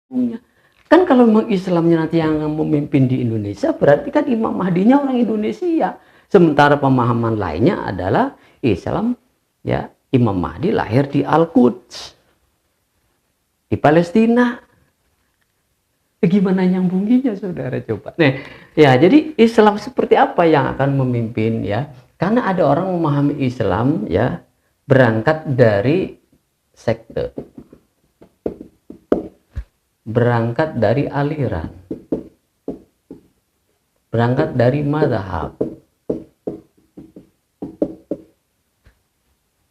punya. Kan kalau memang Islamnya nanti yang memimpin di Indonesia, berarti kan Imam Mahdinya orang Indonesia. Sementara pemahaman lainnya adalah Islam, ya, Imam Mahdi lahir di Al-Quds, di Palestina. Gimana nyambunginya, saudara, coba? Nah, ya, jadi Islam seperti apa yang akan memimpin, ya? Karena ada orang memahami Islam, ya, berangkat dari sekte, berangkat dari aliran, berangkat dari mazhab.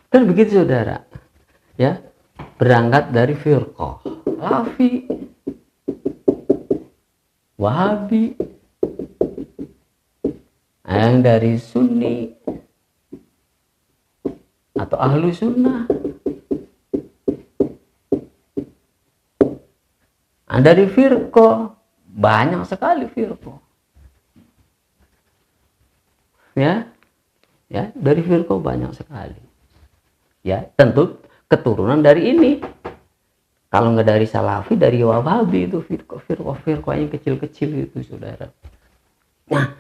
Kan begitu, saudara, ya, berangkat dari firqah, Salafi, Wahabi, yang dari Sunni atau Ahlu Sunnah. Nah, dari firqah banyak sekali firqah, ya, ya, dari firqah banyak sekali, ya, tentu keturunan dari ini. Kalau nggak dari Salafi, dari Wahabi, itu firqah yang kecil-kecil itu, saudara. Nah,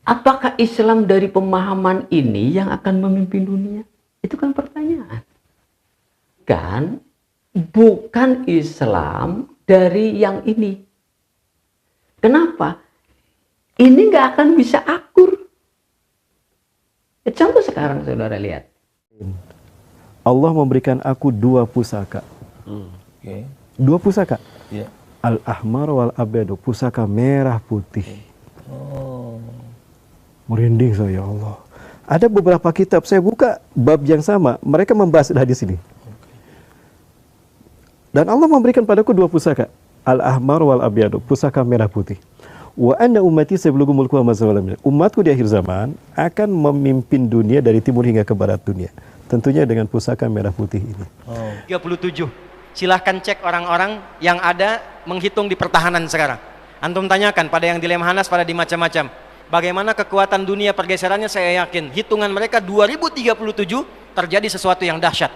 apakah Islam dari pemahaman ini yang akan memimpin dunia? Itu kan pertanyaan. Kan bukan Islam dari yang ini. Kenapa? Ini nggak akan bisa akur. Contoh sekarang, saudara lihat. Allah memberikan aku 2 pusaka. Okay. 2 pusaka. Yeah. Al-Ahmar wal Abyad, pusaka merah putih. Oh. Merinding saya, ya Allah. Ada beberapa kitab saya buka bab yang sama, mereka membahas hadis ini. Dan Allah memberikan padaku 2 pusaka, Al-Ahmar wal Abyad, pusaka merah putih. Wa anna ummati sayablughu mulkuha ma zawalam. Umatku di akhir zaman akan memimpin dunia dari timur hingga ke barat dunia. Tentunya dengan pusaka merah putih ini. 37. Silahkan cek orang-orang yang ada menghitung di pertahanan sekarang. Antum tanyakan pada yang di Lemhanas, pada di macam-macam. Bagaimana kekuatan dunia pergeserannya, saya yakin hitungan mereka 2037 terjadi sesuatu yang dahsyat.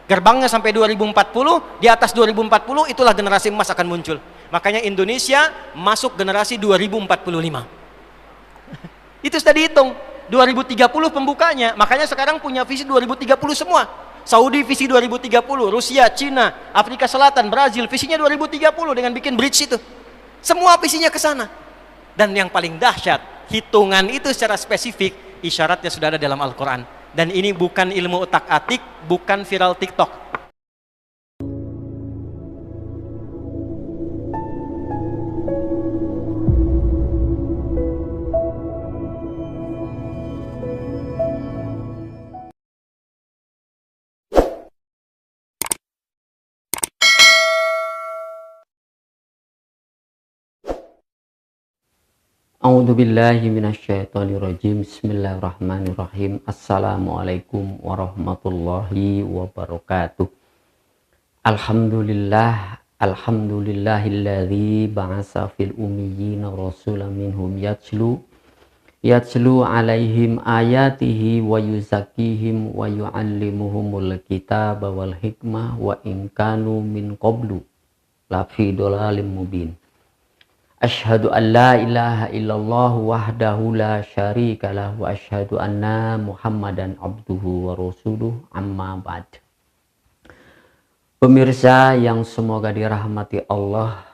Gerbangnya sampai 2040, di atas 2040 itulah generasi emas akan muncul. Makanya Indonesia masuk generasi 2045. Itu sudah dihitung. 2030 pembukanya. Makanya sekarang punya visi 2030 semua. Saudi visi 2030, Rusia, Cina, Afrika Selatan, Brazil visinya 2030 dengan bikin bridge itu. Semua visinya ke sana. Dan yang paling dahsyat, hitungan itu secara spesifik isyaratnya sudah ada dalam Al-Qur'an. Dan ini bukan ilmu utak-atik, bukan viral TikTok. A'udzubillahi minasyaitonirrajim. Bismillahirrahmanirrahim. Assalamualaikum warahmatullahi wabarakatuh. Alhamdulillahilladzi ba'atsa fil ummiyina rasulan minhum yatlu alaihim ayatihi wa yuzakkihim wa yu'allimuhumul kitaba wal hikmah wa in kanu min qablu lafi dhalalim mubin. Asyhadu an la ilaha illallah wahdahu la syarika lah wa asyhadu anna Muhammadan abduhu wa rasuluh, amma ba'd. Pemirsa yang semoga dirahmati Allah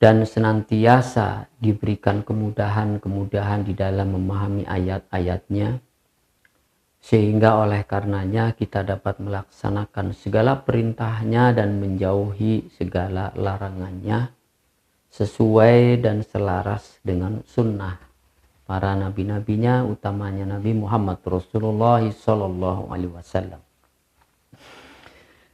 dan senantiasa diberikan kemudahan-kemudahan di dalam memahami ayat-ayatnya, sehingga oleh karenanya kita dapat melaksanakan segala perintahnya dan menjauhi segala larangannya, sesuai dan selaras dengan sunnah para nabi-nabinya, utamanya Nabi Muhammad Rasulullah Sallallahu Alaihi Wasallam.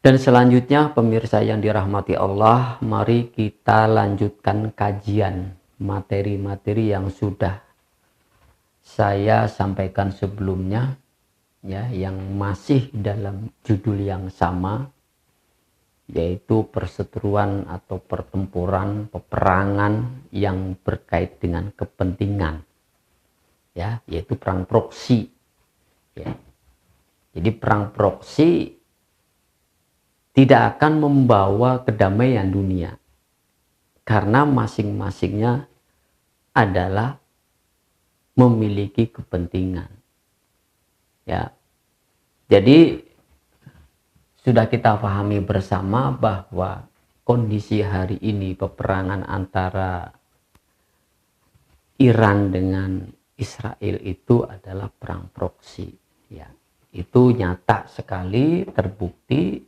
Dan selanjutnya, pemirsa yang dirahmati Allah, mari kita lanjutkan kajian materi-materi yang sudah saya sampaikan sebelumnya, ya, yang masih dalam judul yang sama, yaitu perseteruan atau pertempuran, peperangan yang berkait dengan kepentingan, ya, yaitu perang proksi, ya. Jadi perang proksi tidak akan membawa kedamaian dunia, karena masing-masingnya adalah memiliki kepentingan. Ya, jadi sudah kita pahami bersama bahwa kondisi hari ini peperangan antara Iran dengan Israel itu adalah perang proksi. Ya, itu nyata sekali, terbukti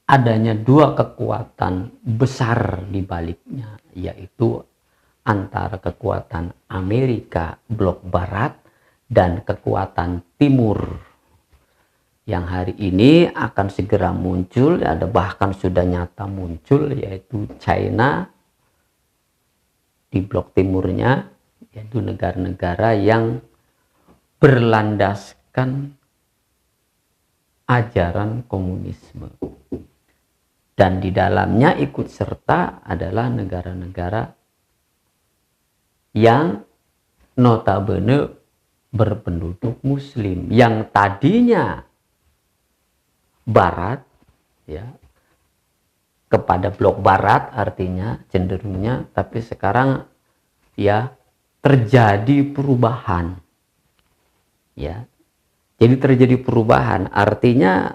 adanya dua kekuatan besar di baliknya, yaitu antara kekuatan Amerika blok barat dan kekuatan timur yang hari ini akan segera muncul, ada bahkan sudah nyata muncul, yaitu China di blok timurnya, yaitu negara-negara yang berlandaskan ajaran komunisme. Dan di dalamnya ikut serta adalah negara-negara yang notabene berpenduduk muslim, yang tadinya barat, ya, kepada blok barat artinya cenderungnya, tapi sekarang ya terjadi perubahan. Ya. Jadi terjadi perubahan, artinya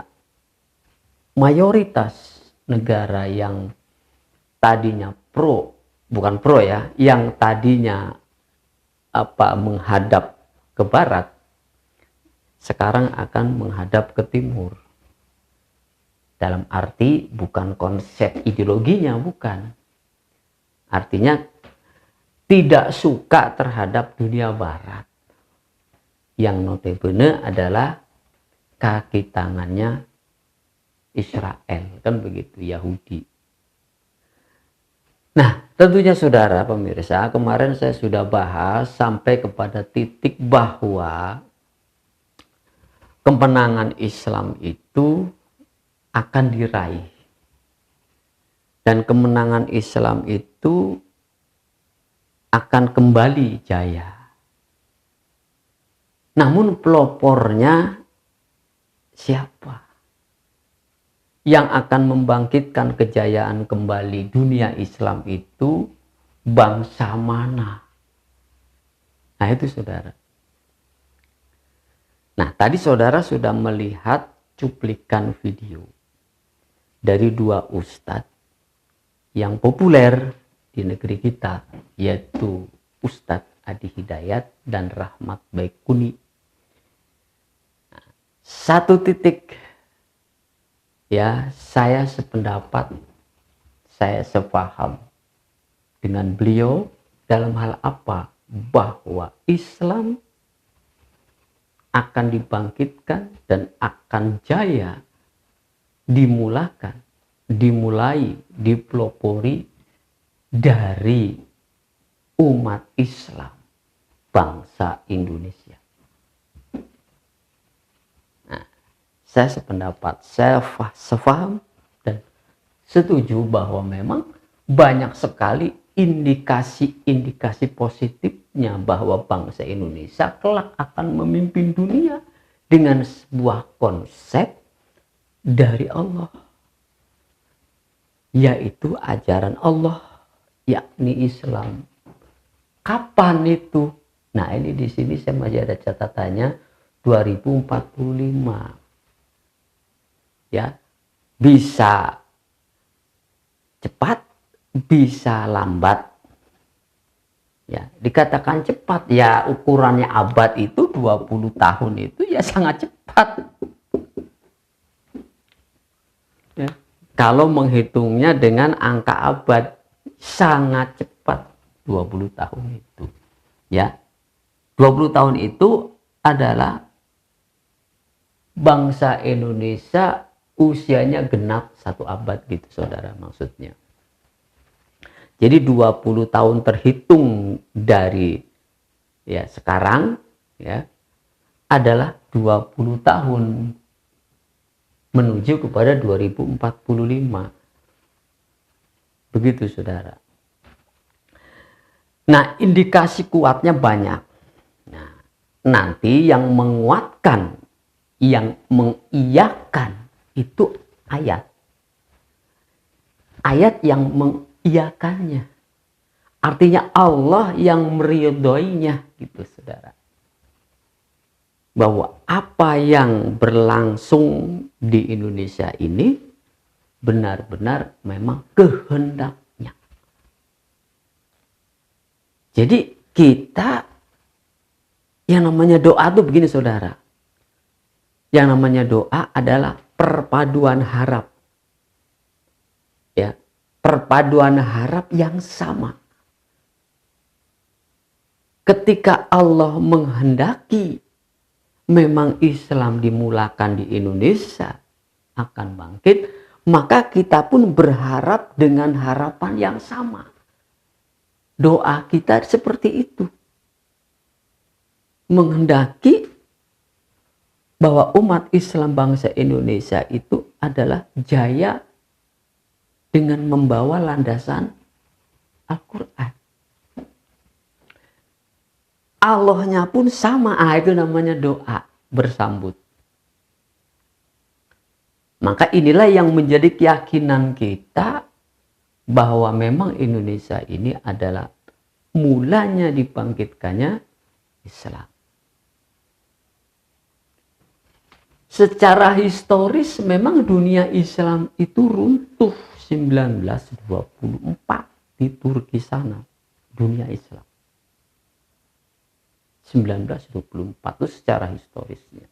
mayoritas negara yang tadinya bukan pro ya, yang tadinya menghadap ke barat, sekarang akan menghadap ke timur. Dalam arti bukan konsep ideologinya, bukan. Artinya tidak suka terhadap dunia barat, yang notabene adalah kaki tangannya Israel, kan begitu, Yahudi. Nah, tentunya saudara pemirsa, kemarin saya sudah bahas sampai kepada titik bahwa kemenangan Islam itu akan diraih. Dan kemenangan Islam itu akan kembali jaya. Namun pelopornya siapa? Yang akan membangkitkan kejayaan kembali dunia Islam itu bangsa mana? Nah itu saudara. Nah tadi saudara sudah melihat cuplikan video dari dua ustadz yang populer di negeri kita, yaitu Ustadz Adi Hidayat dan Rahmat Baikuni. Nah, satu titik ya, saya sependapat, saya sepaham dengan beliau dalam hal apa? Bahwa Islam akan dibangkitkan dan akan jaya dimulai, dipelopori dari umat Islam, bangsa Indonesia. Saya sependapat, saya sefaham dan setuju bahwa memang banyak sekali indikasi-indikasi positifnya bahwa bangsa Indonesia kelak akan memimpin dunia dengan sebuah konsep dari Allah, yaitu ajaran Allah, yakni Islam. Kapan itu? Nah ini di sini saya masih ada catatannya 2045. Ya, bisa cepat, bisa lambat. Ya, dikatakan cepat, ya ukurannya abad itu 20 tahun itu ya sangat cepat. Ya, kalau menghitungnya dengan angka abad sangat cepat 20 tahun itu. Ya. 20 tahun itu adalah bangsa Indonesia usianya genap 1 abad gitu saudara maksudnya. Jadi 20 tahun terhitung dari ya sekarang ya adalah 20 tahun menuju kepada 2045. Begitu saudara. Nah, indikasi kuatnya banyak. Nah, nanti yang menguatkan, yang mengiyakan itu ayat. ayat yang mengiyakannya. Artinya Allah yang meridhoinya gitu saudara. Bahwa apa yang berlangsung di Indonesia ini benar-benar memang kehendaknya. Jadi kita yang namanya doa itu begini saudara. Yang namanya doa adalah perpaduan harap. Ya, perpaduan harap yang sama. Ketika Allah menghendaki memang Islam dimulakan di Indonesia akan bangkit, maka kita pun berharap dengan harapan yang sama. Doa kita seperti itu. Menghendaki bahwa umat Islam bangsa Indonesia itu adalah jaya dengan membawa landasan Al-Quran. Allahnya pun sama, itu namanya doa bersambut. Maka inilah yang menjadi keyakinan kita bahwa memang Indonesia ini adalah mulanya dibangkitkannya Islam. Secara historis memang dunia Islam itu runtuh 1924 di Turki sana, dunia Islam. 1924 itu secara historisnya.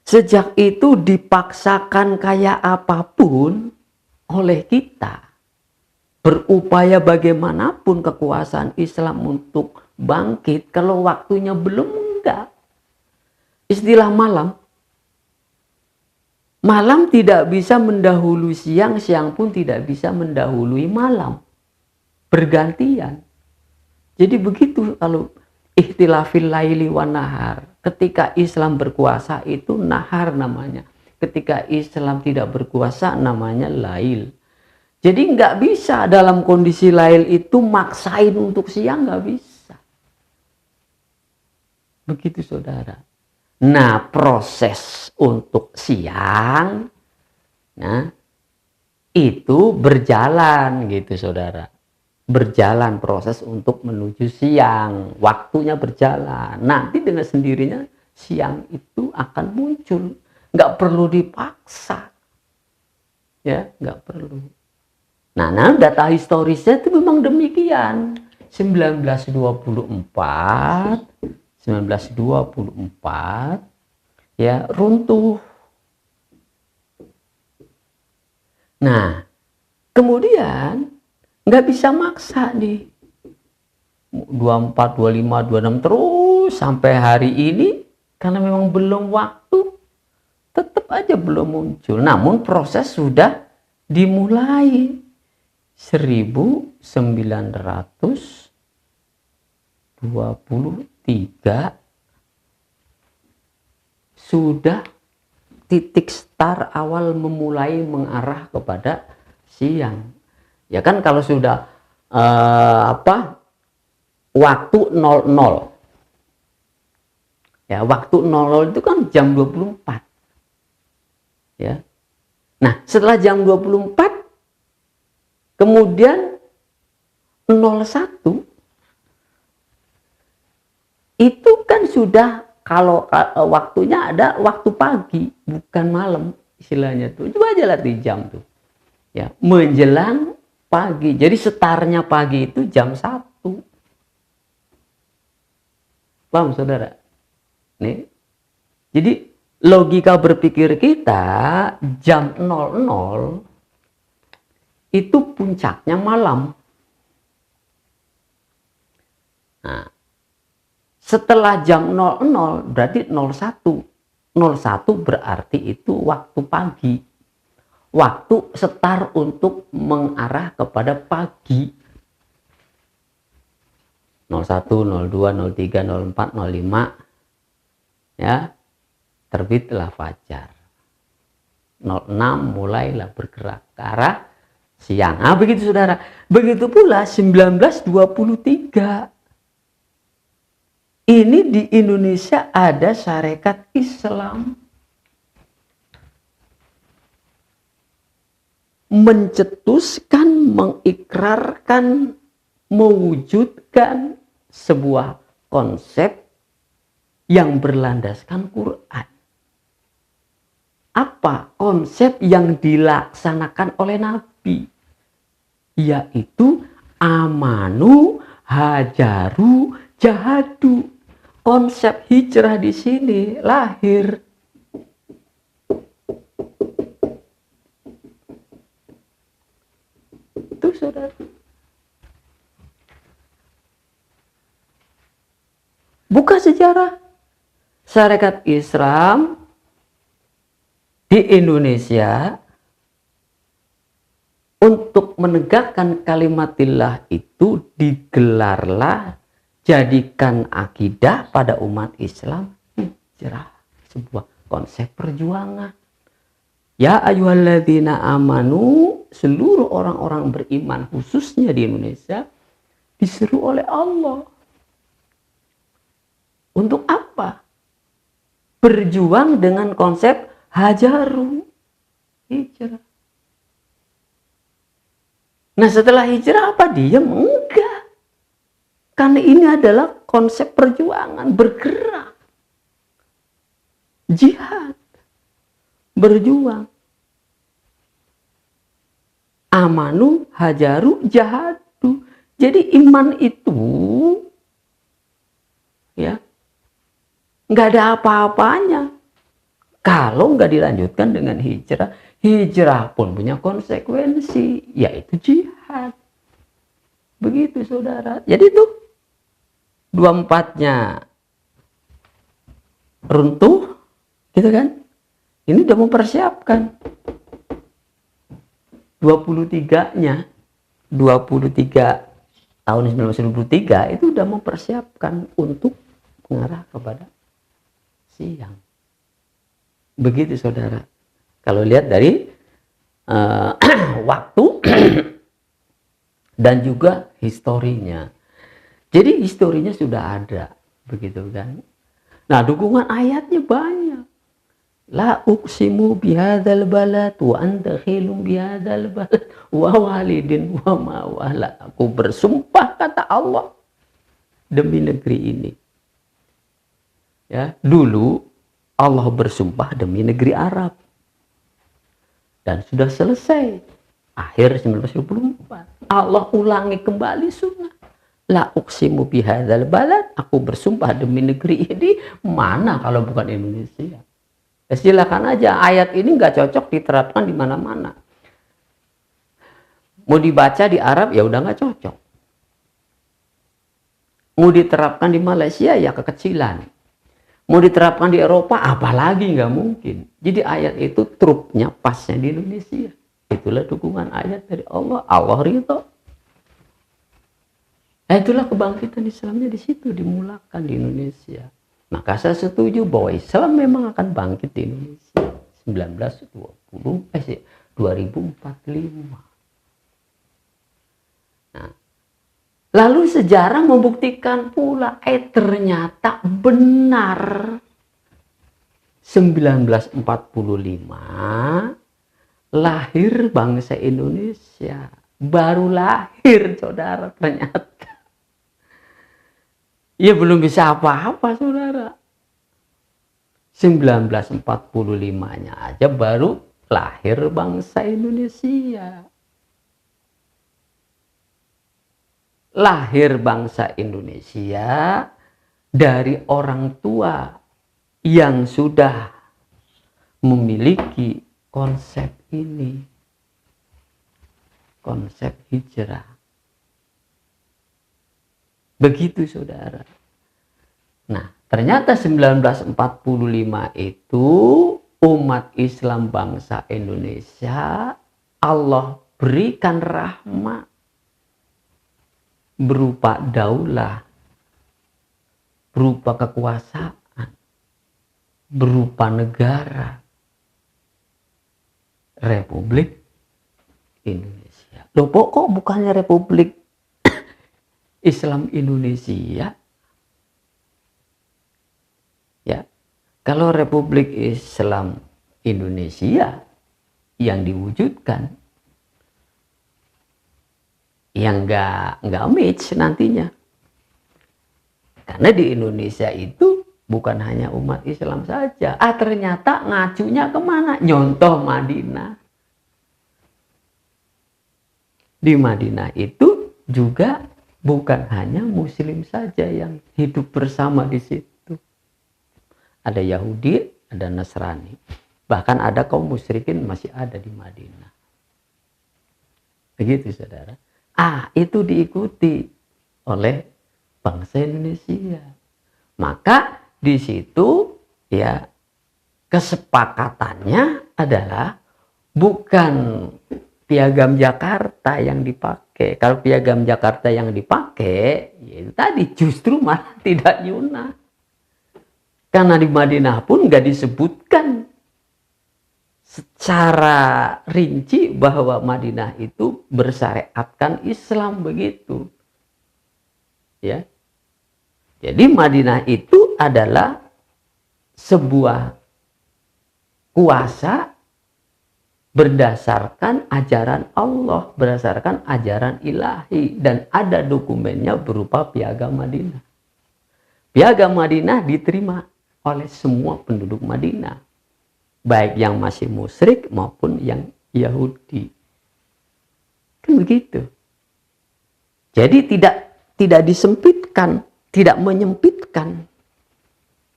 Sejak itu dipaksakan kayak apapun oleh kita, berupaya bagaimanapun kekuasaan Islam untuk bangkit, kalau waktunya belum, enggak. Istilah malam. Malam tidak bisa mendahului siang, siang pun tidak bisa mendahului malam. Bergantian. Jadi begitu kalau ikhtilafil laili wan nahar. Ketika Islam berkuasa itu nahar namanya. Ketika Islam tidak berkuasa namanya lail. Jadi nggak bisa dalam kondisi lail itu maksain untuk siang, nggak bisa. Begitu saudara. Nah, proses untuk siang, nah, itu berjalan gitu saudara. Berjalan proses untuk menuju siang. Waktunya berjalan. Nanti dengan sendirinya siang itu akan muncul. Nggak perlu dipaksa. Ya, nggak perlu. Nah, data historisnya itu memang demikian. 1924 ya runtuh. Nah, kemudian nggak bisa maksa nih 24, 25, 26 terus sampai hari ini karena memang belum waktu, tetap aja belum muncul. Namun proses sudah dimulai 1923 sudah titik start awal memulai mengarah kepada siang. Ya kan kalau sudah waktu 00. Ya, waktu 00 itu kan jam 24. Ya. Nah, setelah jam 24 kemudian 01 itu kan sudah, kalau waktunya ada waktu pagi, bukan malam istilahnya tuh. Coba aja lihat di jam tuh. Ya, menjelang pagi. Jadi setarnya pagi itu jam 1. Paham saudara? Nih. Jadi logika berpikir kita jam 00 itu puncaknya malam. Nah, setelah jam 00 berarti 01. 01 berarti itu waktu pagi. Waktu setar untuk mengarah kepada pagi. 01, 02, 03, 04, 05. Ya. Terbitlah fajar. 06 mulailah bergerak ke arah siang. Nah, begitu saudara. Begitu pula 1923. Ini di Indonesia ada Sarekat Islam. mencetuskan, mengikrarkan, mewujudkan sebuah konsep yang berlandaskan Quran. Apa konsep yang dilaksanakan oleh Nabi? Yaitu amanu, hajaru, jahadu. Konsep hijrah di sini lahir. Itu saudara. Buka sejarah. Syarikat Islam di Indonesia untuk menegakkan kalimatillah itu digelarlah, jadikan akidah pada umat Islam hijrah, sebuah konsep perjuangan. Ya ayyuhalladzina amanu, seluruh orang-orang beriman khususnya di Indonesia diseru oleh Allah. Untuk apa? Berjuang dengan konsep hajaru, hijrah. Nah setelah hijrah apa? Diam? Enggak. Karena ini adalah konsep perjuangan, bergerak. Jihad. Berjuang. Amanu, hajaru, jahadu. Jadi iman itu ya nggak ada apa-apanya kalau nggak dilanjutkan dengan hijrah. Hijrah pun punya konsekuensi, yaitu jihad. Begitu saudara. Jadi itu 24-nya runtuh, gitu kan? Ini udah mempersiapkan 23-nya, 23 tahun 1993 itu udah mempersiapkan untuk mengarah kepada siang. Begitu saudara. Kalau lihat dari waktu dan juga historinya. Jadi historinya sudah ada, begitu kan. Nah, dukungan ayatnya banyak. La uqsimu bihadzal balad wa anta khilum bihadzal balad wa walidin wa ma wala. Aku bersumpah, kata Allah, demi negeri ini. Ya, dulu Allah bersumpah demi negeri Arab. Dan sudah selesai. Akhir 1924. Allah ulangi kembali sunnah. La uqsimu bihadzal balad. Aku bersumpah demi negeri ini. Mana kalau bukan Indonesia? Ya, silakan aja. Ayat ini nggak cocok diterapkan di mana-mana. Mau dibaca di Arab ya udah nggak cocok. Mau diterapkan di Malaysia ya kekecilan. Mau diterapkan di Eropa, apalagi nggak mungkin. Jadi ayat itu trupnya, pasnya di Indonesia. Itulah dukungan ayat dari Allah. Allah ridho. Nah, itulah kebangkitan Islamnya di situ, dimulakan di Indonesia. Maka saya setuju bahwa Islam memang akan bangkit di Indonesia 2045. Nah, lalu sejarah membuktikan pula, ternyata benar. 1945 lahir bangsa Indonesia. Baru lahir saudara ternyata. Ya belum bisa apa-apa saudara. 1945-nya aja baru lahir bangsa Indonesia. Lahir bangsa Indonesia dari orang tua yang sudah memiliki konsep ini, konsep hijrah. Begitu saudara. Nah, ternyata 1945 itu umat Islam bangsa Indonesia Allah berikan rahmat berupa daulah, berupa kekuasaan, berupa negara, Republik Indonesia. Loh, kok bukannya Republik Islam Indonesia? Ya, kalau Republik Islam Indonesia yang diwujudkan yang nggak match nantinya. Karena di Indonesia itu bukan hanya umat Islam saja. Ternyata ngacunya kemana? Nyontoh Madinah. Di Madinah itu juga bukan hanya Muslim saja yang hidup bersama di situ. Ada Yahudi, ada Nasrani. Bahkan ada kaum musyrikin masih ada di Madinah. Begitu saudara. Itu diikuti oleh bangsa Indonesia. Maka di situ ya kesepakatannya adalah bukan Piagam Jakarta yang dipakai. Kalau Piagam Jakarta yang dipakai, ya tadi justru malah tidak nyunah. Karena di Madinah pun nggak disebutkan secara rinci bahwa Madinah itu bersyariatkan Islam begitu. Ya. Jadi Madinah itu adalah sebuah kuasa berdasarkan ajaran Allah, berdasarkan ajaran ilahi, dan ada dokumennya berupa Piagam Madinah. Piagam Madinah diterima oleh semua penduduk Madinah, baik yang masih musyrik maupun yang Yahudi. Kan begitu. Jadi tidak disempitkan, tidak menyempitkan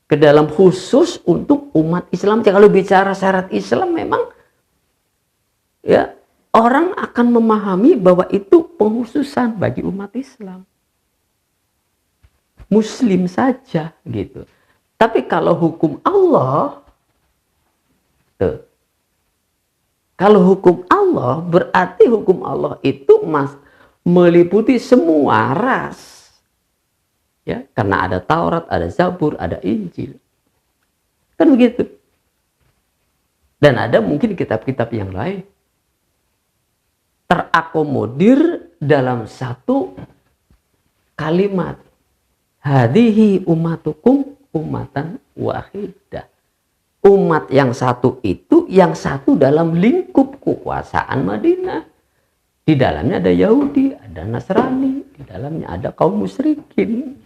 ke dalam khusus untuk umat Islam. Kalau bicara syarat Islam memang ya orang akan memahami bahwa itu penghususan bagi umat Islam. Muslim saja gitu. Tapi kalau hukum Allah kalau hukum Allah berarti hukum Allah itu meliputi semua ras. Ya, karena ada Taurat, ada Zabur, ada Injil. Kan begitu. Dan ada mungkin kitab-kitab yang lain terakomodir dalam satu kalimat. Hadihi ummatukum ummatan wahidah. Umat yang satu itu, yang satu dalam lingkup kekuasaan Madinah. Di dalamnya ada Yahudi, ada Nasrani, di dalamnya ada kaum musyrikin.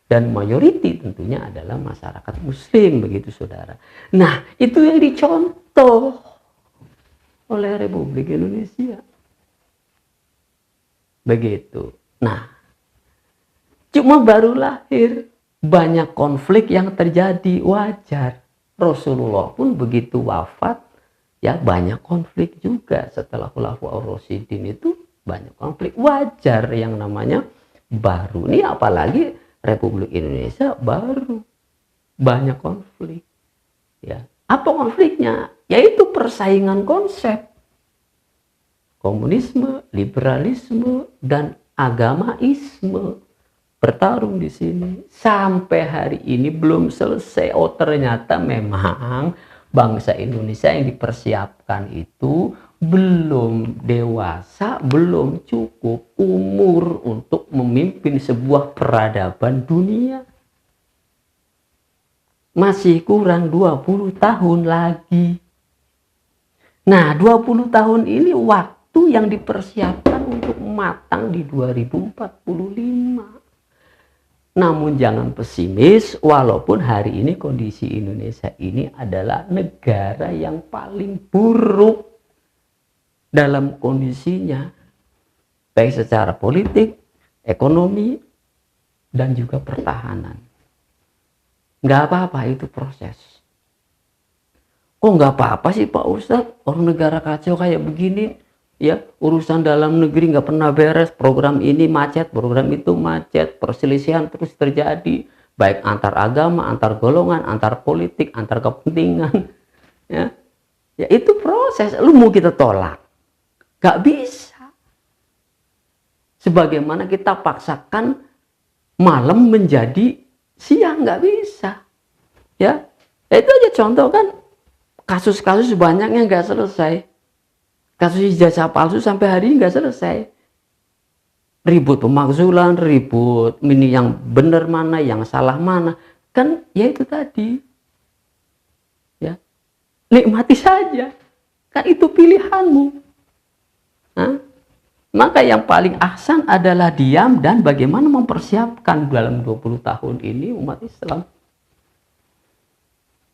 Dan mayoriti tentunya adalah masyarakat Muslim, begitu saudara. Nah, itu yang dicontoh oleh Republik Indonesia. Begitu. Nah, cuma baru lahir, banyak konflik yang terjadi, wajar. Rasulullah pun begitu wafat, ya banyak konflik juga. Setelah Khulafaur Rasyidin itu banyak konflik, wajar yang namanya baru. Ini apalagi Republik Indonesia baru, banyak konflik. Ya, apa konfliknya? Yaitu persaingan konsep. Komunisme, liberalisme, dan agamaisme bertarung di sini. Sampai hari ini belum selesai. Ternyata memang bangsa Indonesia yang dipersiapkan itu belum dewasa, belum cukup umur untuk memimpin sebuah peradaban dunia. Masih kurang 20 tahun lagi. Nah, 20 tahun ini waktu yang dipersiapkan untuk matang di 2045. Namun jangan pesimis, walaupun hari ini kondisi Indonesia ini adalah negara yang paling buruk dalam kondisinya, baik secara politik, ekonomi, dan juga pertahanan. Nggak apa-apa, itu proses. Kok nggak apa-apa sih Pak Ustadz? Orang negara kacau kayak begini, ya urusan dalam negeri nggak pernah beres, program ini macet, program itu macet, perselisihan terus terjadi, baik antar agama, antar golongan, antar politik, antar kepentingan. Ya itu proses. Lu mau kita tolak? Gak bisa. Sebagaimana kita paksakan malam menjadi siang, gak bisa. Ya, itu aja contoh kan, kasus-kasus banyak yang gak selesai. Kasus ijazah palsu sampai hari ini gak selesai. Ribut pemakzulan, ribut ini yang benar mana, yang salah mana. Kan ya itu tadi. Ya, nikmati saja. Kan itu pilihanmu. Hah? Maka yang paling ahsan adalah diam dan bagaimana mempersiapkan dalam 20 tahun ini umat Islam.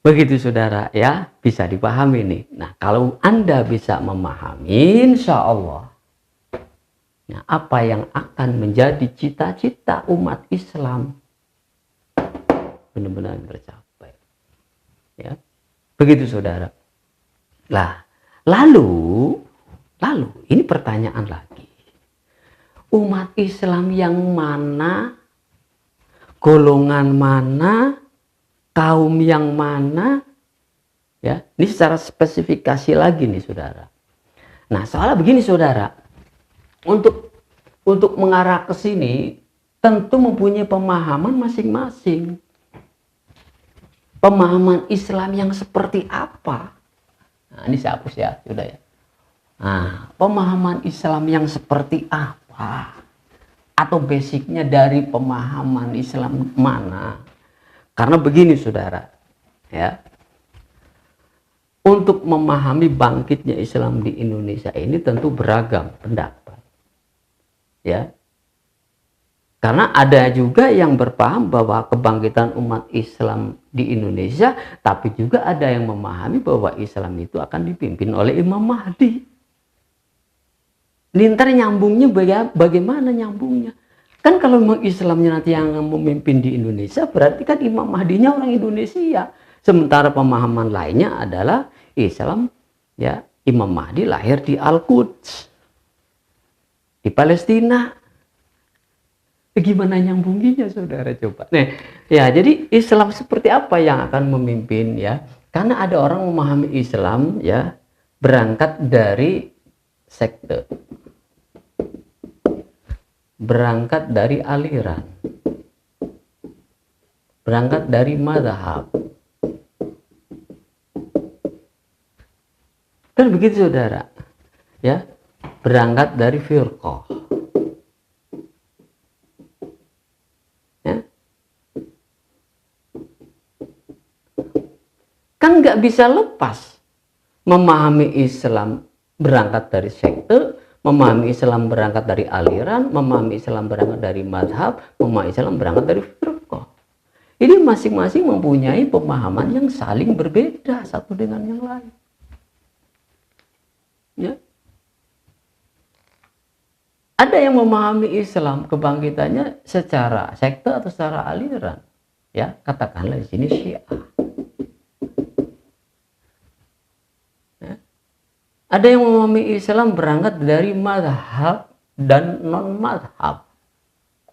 Begitu saudara ya, bisa dipahami nih. Nah, kalau Anda bisa memahami, insya Allah, nah, apa yang akan menjadi cita-cita umat Islam benar-benar tercapai. Ya, begitu saudara. Lah, lalu ini pertanyaan lagi. Umat Islam yang mana, golongan mana, kaum yang mana, ya, ini secara spesifikasi lagi nih saudara. Nah, soalnya begini saudara, untuk mengarah ke sini tentu mempunyai pemahaman masing-masing. Pemahaman Islam yang seperti apa? Nah, ini saya hapus ya, sudah ya. Nah, pemahaman Islam yang seperti apa? Atau basicnya dari pemahaman Islam mana? Karena begini saudara, ya, untuk memahami bangkitnya Islam di Indonesia ini tentu beragam pendapat, ya. Karena ada juga yang berpaham bahwa kebangkitan umat Islam di Indonesia, tapi juga ada yang memahami bahwa Islam itu akan dipimpin oleh Imam Mahdi. Lintar nyambungnya bagaimana nyambungnya? Kan kalau memang Islamnya nanti yang memimpin di Indonesia, berarti kan Imam Mahdinya orang Indonesia. Sementara pemahaman lainnya adalah Islam, ya, Imam Mahdi lahir di Al-Quds, di Palestina. Gimana nyambunginya saudara coba? Nah, ya, jadi Islam seperti apa yang akan memimpin, ya? Karena ada orang memahami Islam, ya, berangkat dari sekte, berangkat dari aliran, berangkat dari mazhab. Kan begitu saudara, ya, berangkat dari firqah, ya. Kan nggak bisa lepas memahami Islam berangkat dari sekte, memahami Islam berangkat dari aliran, memahami Islam berangkat dari mazhab, memahami Islam berangkat dari firqah. Ini masing-masing mempunyai pemahaman yang saling berbeda satu dengan yang lain. Ya. Ada yang memahami Islam kebangkitannya secara sekte atau secara aliran, ya, katakanlah di sini Syiah. Ya. Ada yang memahami Islam berangkat dari mazhab dan non mazhab.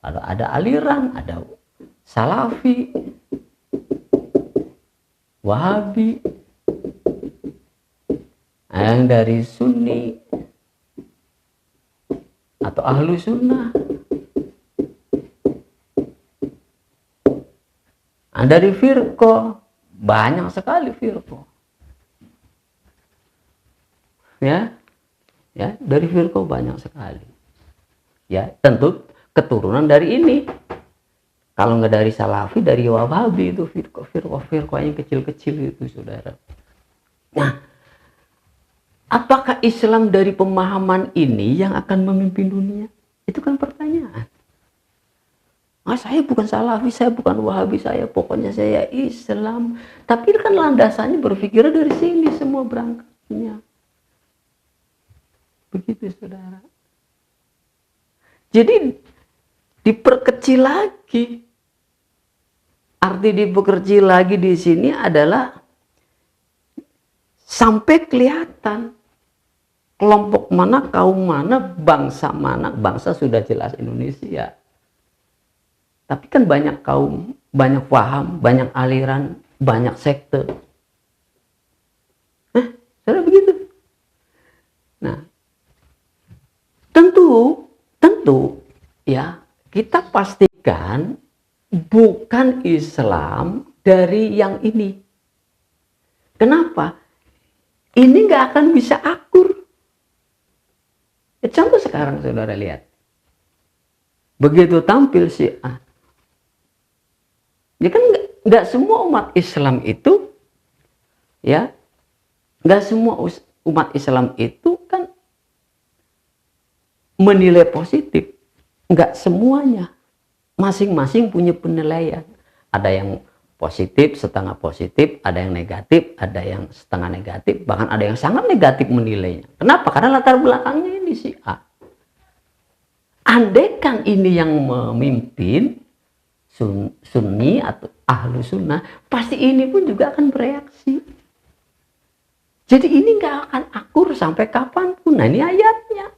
Ada aliran, ada Salafi, Wahabi, yang dari Sunni atau Ahlu Sunnah. Dari firqah, banyak sekali firqah. Ya, dari firqah banyak sekali. Ya, tentu keturunan dari ini. Kalau nggak dari Salafi, dari Wahabi itu firqah yang kecil-kecil itu saudara. Nah, apakah Islam dari pemahaman ini yang akan memimpin dunia? Itu kan pertanyaan. Saya bukan Salafi, saya bukan Wahabi, saya pokoknya saya Islam. Tapi kan landasannya berpikir dari sini semua berangkatnya. Begitu saudara. Jadi diperkecil lagi. Arti diperkecil lagi di sini adalah sampai kelihatan kelompok mana, kaum mana, bangsa sudah jelas Indonesia. Tapi kan banyak kaum, banyak paham, banyak aliran, banyak sekte. Saudara begitu. Nah, tentu ya, kita pastikan bukan Islam dari yang ini. Kenapa? Ini nggak akan bisa akur. Contoh sekarang saudara lihat. Begitu tampil Syiah. Ya kan nggak semua umat Islam itu, ya, nggak semua umat Islam itu kan menilai positif. Enggak semuanya. Masing-masing punya penilaian. Ada yang positif, setengah positif, ada yang negatif, ada yang setengah negatif, bahkan ada yang sangat negatif menilainya. Kenapa? Karena latar belakangnya ini si A. Andaikan ini yang memimpin Sunni atau ahlu sunnah, pasti ini pun juga akan bereaksi. Jadi ini nggak akan akur sampai kapanpun. Nah ini ayatnya.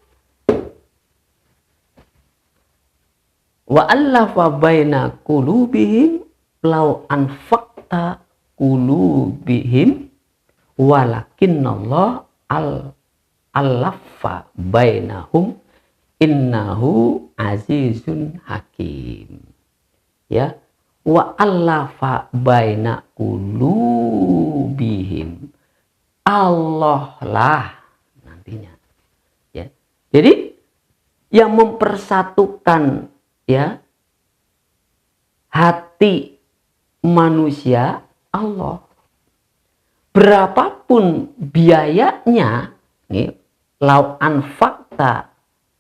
Wa allafa baina qulubihim lau anfaqta qulubihim walakinnallah al-alafa bainahum innahu azizun hakim. Ya, wa allafa baina qulubihim, Allah lah nantinya. Ya. Jadi yang mempersatukan ya hati manusia Allah. Berapapun biayanya, nih, lau anfakta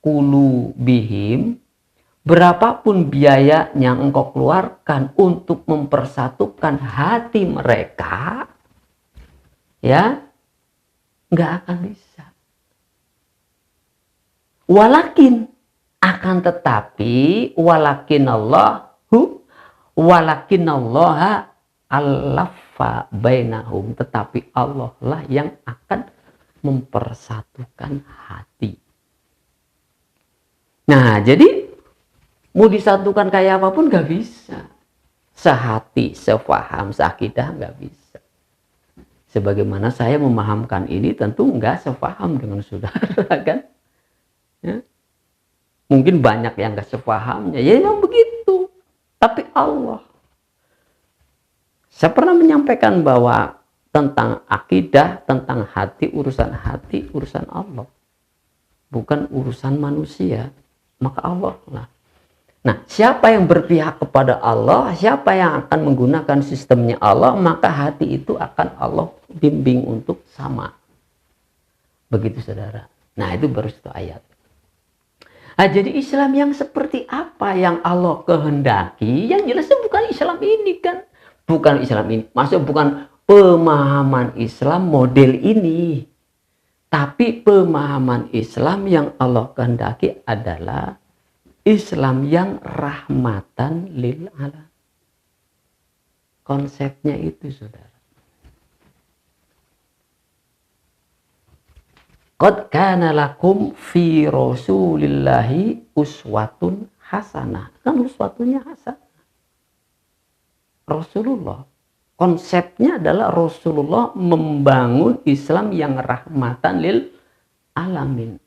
qulubihim, berapapun biaya yang engkau keluarkan untuk mempersatukan hati mereka, ya, nggak akan bisa. Walakin, akan tetapi, walakin Allah alafa bainahum, tetapi Allah lah yang akan mempersatukan hati. Nah, jadi mau disatukan kayak apapun gak bisa. Sehati, sefaham, seakidah gak bisa. Sebagaimana saya memahamkan ini tentu gak sefaham dengan saudara kan. Ya. Mungkin banyak yang gak sefahamnya. Ya memang begitu. Tapi Allah. Saya pernah menyampaikan bahwa tentang akidah, tentang hati, urusan Allah. Bukan urusan manusia. Maka Allah lah. Nah, siapa yang berpihak kepada Allah, siapa yang akan menggunakan sistemnya Allah, maka hati itu akan Allah bimbing untuk sama. Begitu saudara. Nah, itu baru satu ayat. Nah, jadi Islam yang seperti apa yang Allah kehendaki? Yang jelasnya bukan Islam ini kan. Bukan Islam ini. Maksudnya bukan pemahaman Islam model ini. Tapi pemahaman Islam yang Allah kehendaki adalah Islam yang rahmatan lil alam. Konsepnya itu saudara. Qad kana lakum fi rasulillahi uswatun hasanah. Kan uswatunya hasanah. Rasulullah. Konsepnya adalah Rasulullah membangun Islam yang rahmatan lil alamin.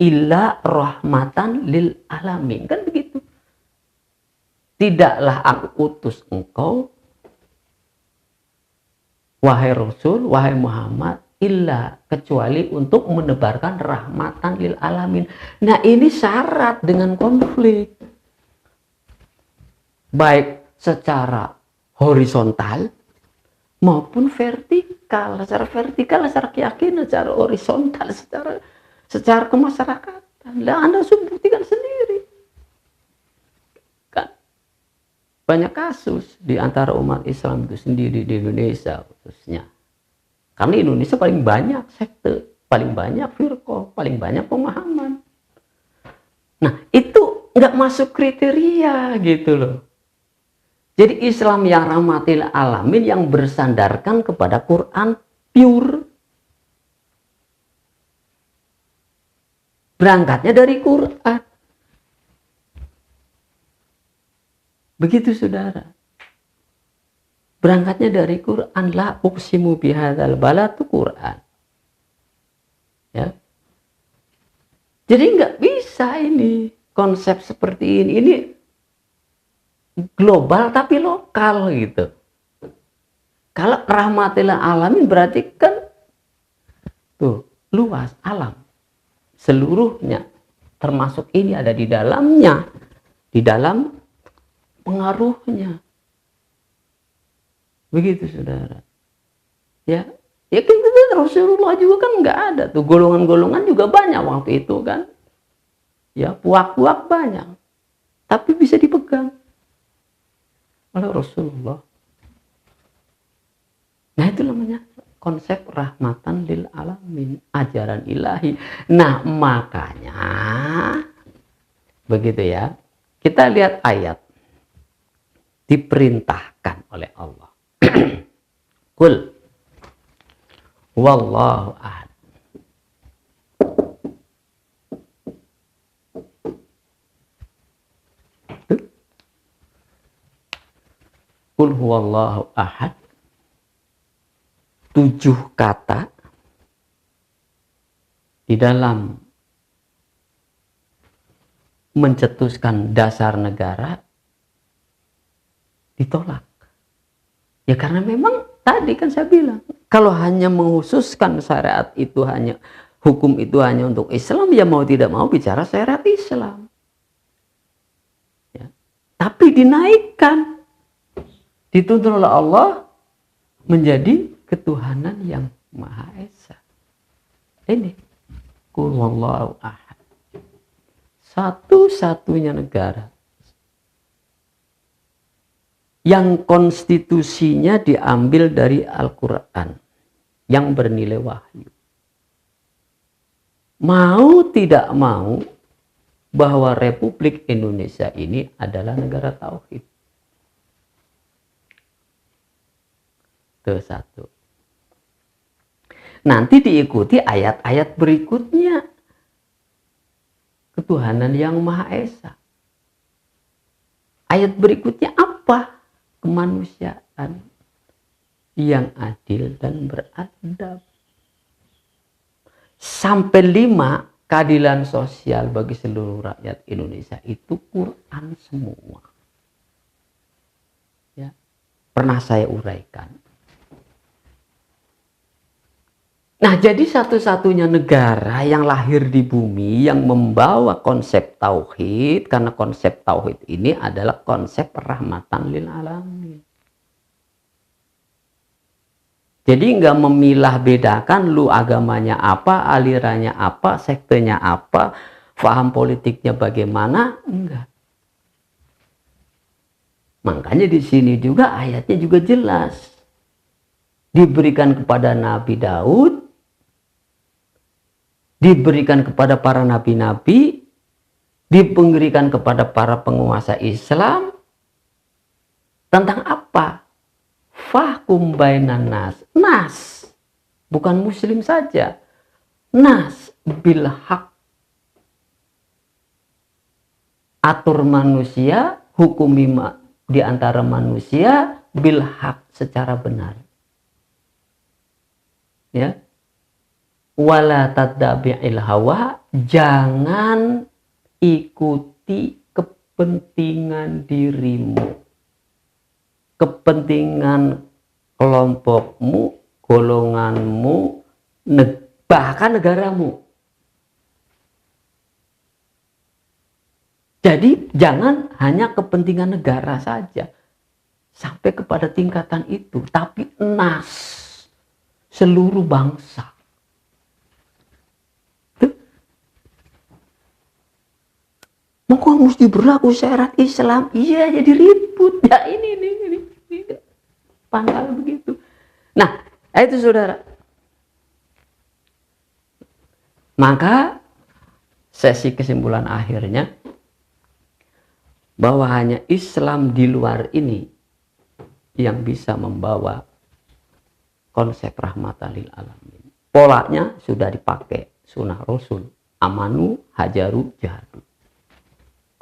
Illa rahmatan lil alamin. Kan begitu. Tidaklah aku utus engkau, wahai Rasul, wahai Muhammad, illa kecuali untuk menebarkan rahmatan lil alamin. Nah ini syarat dengan konflik. Baik secara horizontal maupun vertikal. Secara vertikal, secara keyakinan, secara horizontal, secara kemasyarakatan. Lah Anda buktikan sendiri. Kan banyak kasus di antara umat Islam itu sendiri di Indonesia khususnya. Karena Indonesia paling banyak sekte, paling banyak firqah, paling banyak pemahaman. Nah, itu nggak masuk kriteria gitu loh. Jadi Islam yang rahmatil alamin yang bersandarkan kepada Quran pure. Berangkatnya dari Quran. Begitu saudara. Berangkatnya dari Quran. La uqsimu bihadzal balad itu Quran. Ya. Jadi nggak bisa ini konsep seperti ini. Ini global tapi lokal gitu. Kalau rahmatil alamin berarti kan tuh luas alam. Seluruhnya termasuk ini ada di dalamnya, di dalam pengaruhnya. Begitu saudara. Ya, ya kan Rasulullah juga kan nggak ada tuh golongan-golongan juga banyak waktu itu kan. ya puak-puak banyak, tapi bisa dipegang oleh Rasulullah. Nah itu namanya konsep rahmatan lil alamin, ajaran ilahi. Nah makanya begitu ya, kita lihat ayat diperintahkan oleh Allah. Qul wallahu ahad. Qul huwallahu ahad. 7 kata di dalam mencetuskan dasar negara ditolak. Ya karena memang tadi kan saya bilang, kalau hanya menghususkan syariat itu hanya, hukum itu hanya untuk Islam, ya mau tidak mau bicara syariat Islam. Ya. Tapi dinaikkan, dituntun oleh Allah menjadi ketuhanan yang Maha Esa. Ini Qul wallahu ahad. Satu-satunya negara yang konstitusinya diambil dari Al-Quran, yang bernilai wahyu. Mau tidak mau bahwa Republik Indonesia ini adalah negara tauhid. Itu satu. Nanti diikuti ayat-ayat berikutnya. Ketuhanan yang Maha Esa. Ayat berikutnya apa? Kemanusiaan yang adil dan beradab. Sampai 5, keadilan sosial bagi seluruh rakyat Indonesia. Itu Quran semua. Ya. Pernah saya uraikan. Nah, jadi satu-satunya negara yang lahir di bumi yang membawa konsep tauhid, karena konsep tauhid ini adalah konsep rahmatan lil alamin. Jadi nggak memilah bedakan lu agamanya apa, alirannya apa, sektenya apa, paham politiknya bagaimana, enggak. Makanya di sini juga ayatnya juga jelas. Diberikan kepada Nabi Daud, diberikan kepada para nabi-nabi, diberikan kepada para penguasa Islam. Tentang apa? Fahkum bainan nas. Nas. Bukan muslim saja. Nas bil haq. Atur manusia, hukumi di antara manusia bil haq, secara benar. Ya. Wala taddabi'il hawa, jangan ikuti kepentingan dirimu, kepentingan kelompokmu, golonganmu, bahkan negaramu. Jadi jangan hanya kepentingan negara saja sampai kepada tingkatan itu, tapi nas, seluruh bangsa. Kok mesti berlaku syariat Islam? Iya, jadi ribut. Ya ini. Pangkal begitu. Nah, itu saudara. Maka sesi kesimpulan akhirnya bahwa hanya Islam di luar ini yang bisa membawa konsep rahmatan lil alamin. Polanya sudah dipakai sunnah Rasul, amanu, hajaru, jahadu.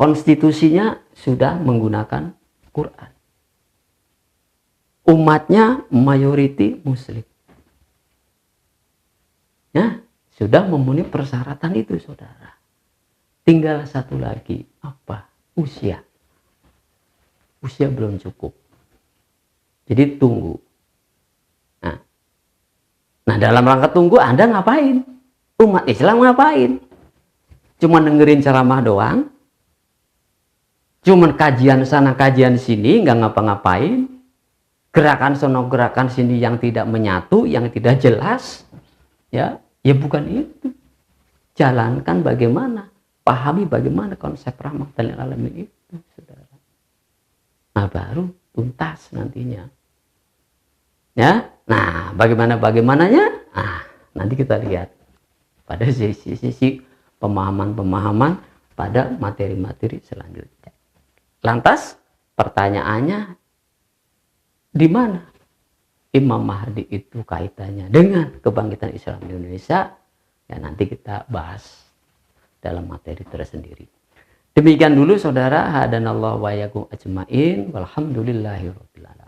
Konstitusinya sudah menggunakan Quran. Umatnya mayoriti muslim. Ya, sudah memenuhi persyaratan itu, saudara. Tinggal satu lagi, apa? Usia. Usia belum cukup. Jadi tunggu. Nah, dalam rangka tunggu Anda ngapain? Umat Islam ngapain? Cuma dengerin ceramah doang? Cuman kajian sana kajian sini, nggak ngapa-ngapain, gerakan sono gerakan sini yang tidak menyatu, yang tidak jelas, ya bukan itu. Jalankan bagaimana pahami bagaimana konsep rahmatan lil alamin itu, saudara. Nah, baru tuntas nantinya. Ya, nah bagaimananya? Nah, nanti kita lihat pada sisi pemahaman pada materi-materi selanjutnya. Lantas pertanyaannya, di mana Imam Mahdi itu kaitannya dengan kebangkitan Islam di Indonesia? Ya, nanti kita bahas dalam materi tersendiri. Demikian dulu saudara, hadanallahu wa iyyakum ajmain, walhamdulillahirabbil alamin.